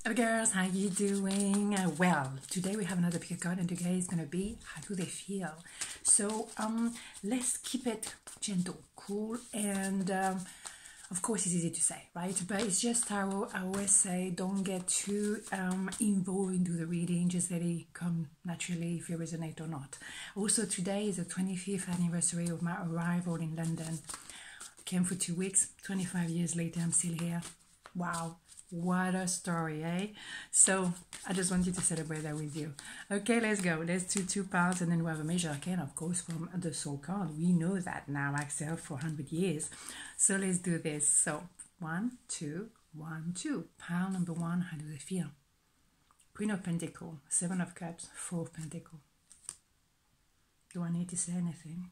Hello girls, how you doing? Well, today we have another pick a card and today is going to be how do they feel? So let's keep it gentle, cool, and of course it's easy to say, right? But it's just how I always say, don't get too involved into the reading, just let it come naturally if you resonate or not. Also today is the 25th anniversary of my arrival in London. I came for 2 weeks, 25 years later I'm still here. Wow. What a story, eh? So I just wanted to celebrate that with you. Okay, let's go. Let's do 2 parts and then we have a major arcana, of course, from the soul card. We know that now, Axelle, for 100 years. So let's do this. So 1, 2, 1, 2. Pile number 1, how do they feel? Queen of Pentacles, 7 of Cups, 4 of Pentacles. Do I need to say anything?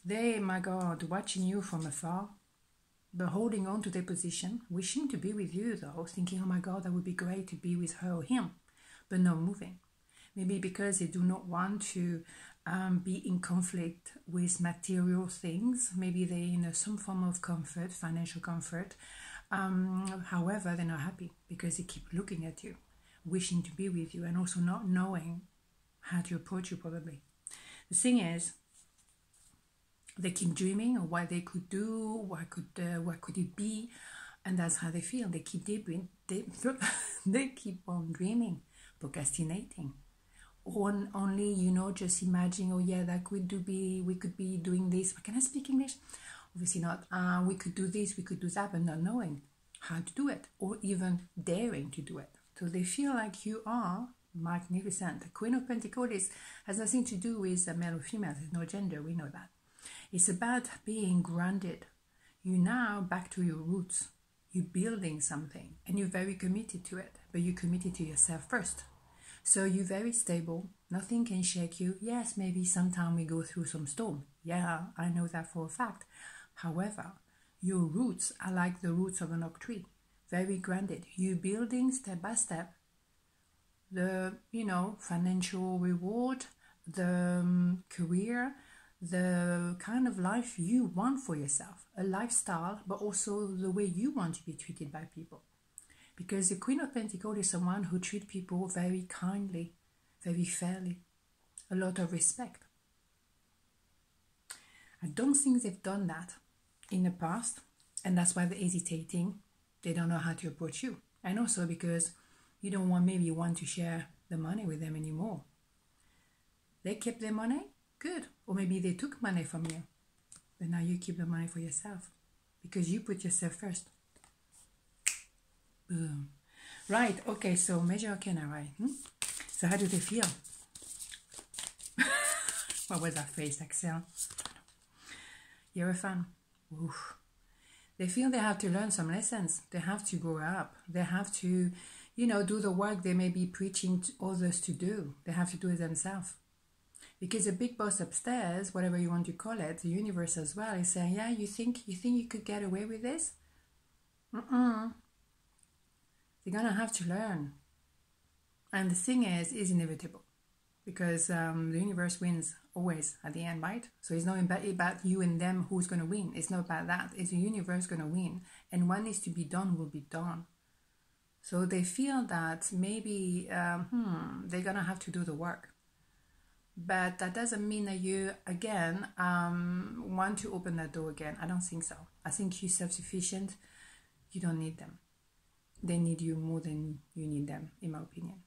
They, my God, watching you from afar, but holding on to their position, wishing to be with you though, thinking, oh my God, that would be great to be with her or him, but not moving. Maybe because they do not want to be in conflict with material things. Maybe they're in some form of comfort, financial comfort. However, they're not happy because they keep looking at you, wishing to be with you, and also not knowing how to approach you probably. The thing is, they keep dreaming of what they could do, what could it be, and that's how they feel. They keep daydreaming, they keep on dreaming, procrastinating, only just imagining. Oh yeah, that we could be doing this. Can I speak English? Obviously not. We could do this, we could do that, but not knowing how to do it, or even daring to do it. So they feel like you are magnificent. The Queen of Pentacles has nothing to do with male or female. There's no gender. We know that. It's about being grounded. You're now back to your roots. You're building something and you're very committed to it, but you're committed to yourself first. So you're very stable. Nothing can shake you. Yes, maybe sometime we go through some storm. Yeah, I know that for a fact. However, your roots are like the roots of an oak tree. Very grounded. You're building step by step the, financial reward, the career, the kind of life you want for yourself, a lifestyle, but also the way you want to be treated by people. Because the Queen of Pentacles is someone who treats people very kindly, very fairly, a lot of respect. I don't think they've done that in the past, and that's why they're hesitating. They don't know how to approach you. And also because you don't want to share the money with them anymore. They kept their money. Good. Or maybe they took money from you, but now you keep the money for yourself because you put yourself first. Boom. Right. Okay. So major arcana, right? So how do they feel? What was that face, Axelle? You're a fan. Oof. They feel they have to learn some lessons. They have to grow up. They have to, do the work they may be preaching to others to do. They have to do it themselves. Because the big boss upstairs, whatever you want to call it, the universe as well, is saying, yeah, you think you could get away with this? They're going to have to learn. And the thing is inevitable. Because the universe wins always at the end, right? So it's not about you and them who's going to win. It's not about that. It's the universe going to win. And what needs to be done will be done. So they feel that maybe they're going to have to do the work. But that doesn't mean that you, again, want to open that door again. I don't think so. I think you're self-sufficient. You don't need them. They need you more than you need them, in my opinion.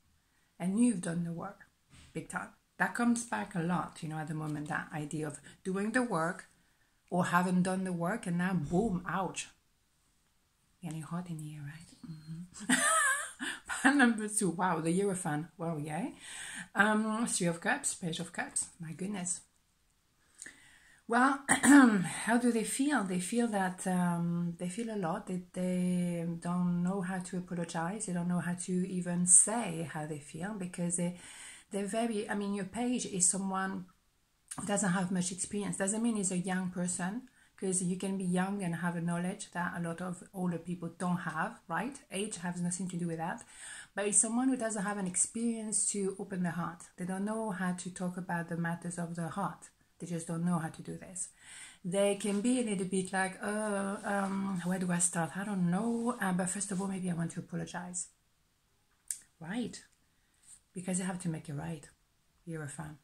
And you've done the work, big time. That comes back a lot, at the moment, that idea of doing the work or haven't done the work and now, boom, ouch. Getting hot in here, right? Mm-hmm. Number 2, wow, the Hierophant, wow, yay. 3 of Cups, Page of Cups, my goodness. Well, how do they feel? They feel that they feel a lot. They don't know how to apologize. They don't know how to even say how they feel because they're very, your page is someone who doesn't have much experience. Doesn't mean he's a young person, because you can be young and have a knowledge that a lot of older people don't have, right? Age has nothing to do with that. But it's someone who doesn't have an experience to open their heart. They don't know how to talk about the matters of their heart. They just don't know how to do this. They can be a little bit like, where do I start? I don't know. But first of all, maybe I want to apologize. right? Because you have to make it right. You're a fan.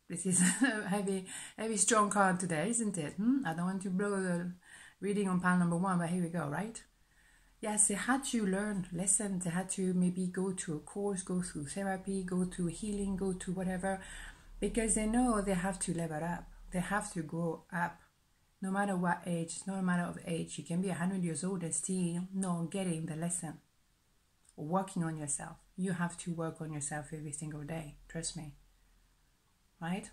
This is a heavy, strong card today, isn't it? I don't want to blow the reading on pile number 1, but here we go, right? Yes, they had to learn lessons. They had to maybe go to a course, go through therapy, go to healing, go to whatever, because they know they have to level up. They have to grow up. No matter what age, no matter of age, you can be 100 years old and still not getting the lesson. Working on yourself. You have to work on yourself every single day. Trust me. Right?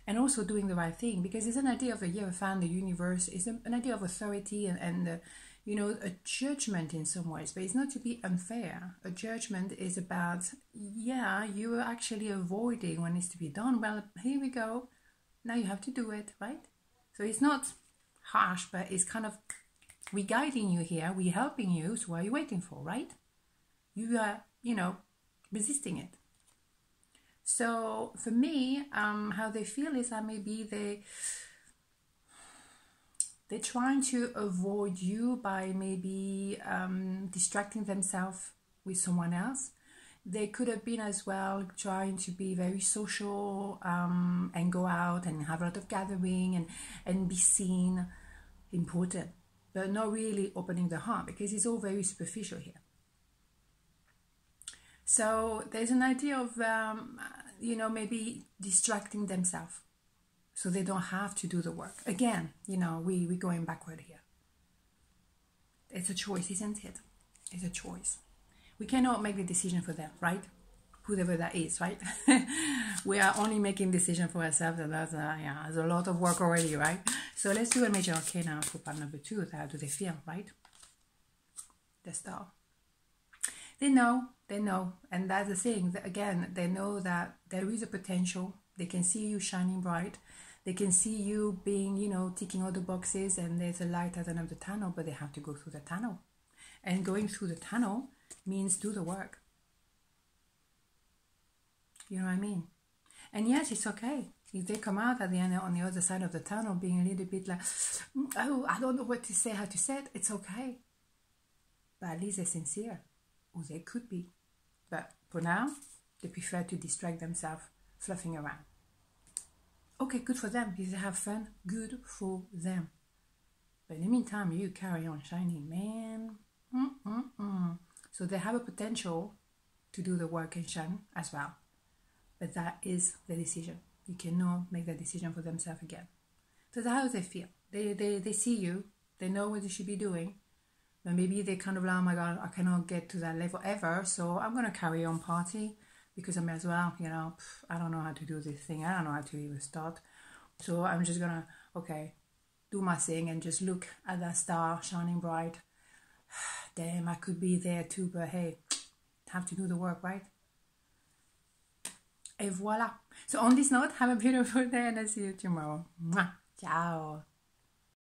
And also doing the right thing, because it's an idea of the Hierophant, the universe, is an idea of authority and you know, a judgment in some ways, but it's not to be unfair. A judgment is about, yeah, you are actually avoiding what needs to be done. Well, here we go. Now you have to do it, right? So it's not harsh, but it's kind of, we're guiding you here, we're helping you, so what are you waiting for, right? You are, you know, resisting it. So for me, how they feel is that maybe they're trying to avoid you by maybe distracting themselves with someone else. They could have been as well trying to be very social and go out and have a lot of gathering and be seen, important, but not really opening the heart, because it's all very superficial here. So there's an idea of, you know, maybe distracting themselves so they don't have to do the work. Again, you know, we're going backward here. It's a choice, isn't it? It's a choice. We cannot make the decision for them, right? Whoever that is, right? We are only making decision for ourselves, and that's yeah, there's a lot of work already, right? So let's do a major arcana for part number 2. How do they feel, right? The Star. They know, and that's the thing. Again, they know that there is a potential. They can see you shining bright. They can see you being, you know, ticking all the boxes, and there's a light at the end of the tunnel, but they have to go through the tunnel. And going through the tunnel means do the work. You know what I mean? And yes, it's okay. If they come out at the end on the other side of the tunnel being a little bit like, oh, I don't know what to say, how to say it, it's okay. But at least they're sincere. Or they could be. But for now, they prefer to distract themselves fluffing around. Okay, good for them. If they have fun, good for them. But in the meantime, you carry on shining, man. So they have a potential to do the work and shine as well. But that is the decision. You cannot make that decision for themselves again. So that's how they feel. They see you. They know what they should be doing. But maybe they kind of like, oh my God, I cannot get to that level ever. So I'm going to carry on party because I may as well, you know, I don't know how to do this thing. I don't know how to even start. So I'm just going to, okay, do my thing and just look at that star shining bright. Damn, I could be there too, but hey, have to do the work, right? Et voilà. So on this note, have a beautiful day and I'll see you tomorrow. Mwah. Ciao.